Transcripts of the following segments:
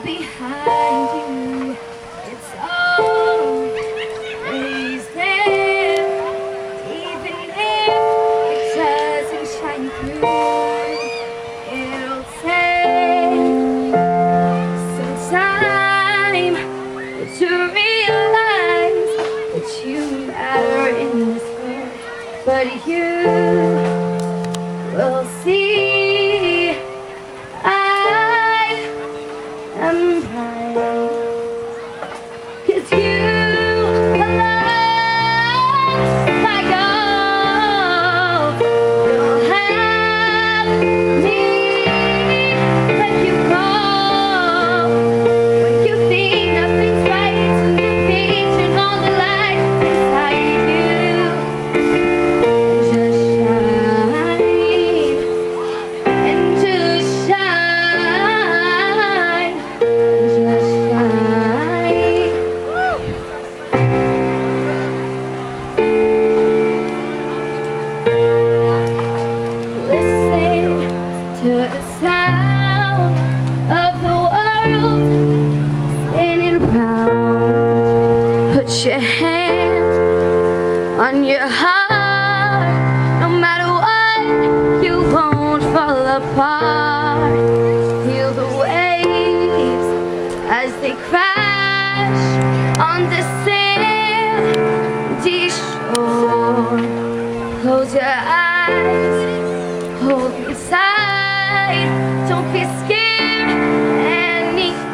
behind you. It's always there, even if it doesn't shine through. It'll take some time to realize that you matter in this world, but you will see. I'm right, 'cause you alone, my God, will have me when you call. When you think nothing's right, and the vision on the light inside you, just shine and just shine. Listen to the sound of the world spinning round. Put your hand on your heart. No matter what, you won't fall apart. Feel the waves as they crash on the sandy shore. Close your eyes, hold me tight. Don't be scared anymore,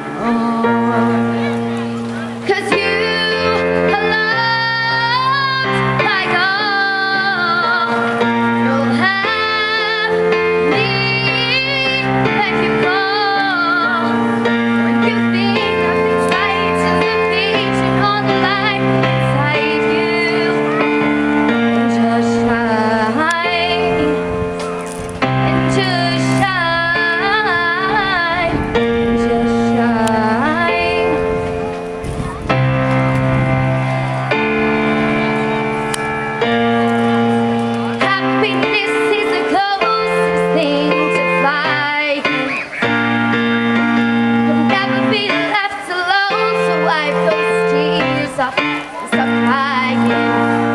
'cause you alone, my God, will have me when you call. When you think nothing's right, and the vision on the light inside you, just shine and just shine, just shine. Happiness is the closest thing to flying. You'll never be left alone, so wipe those tears off and stop crying.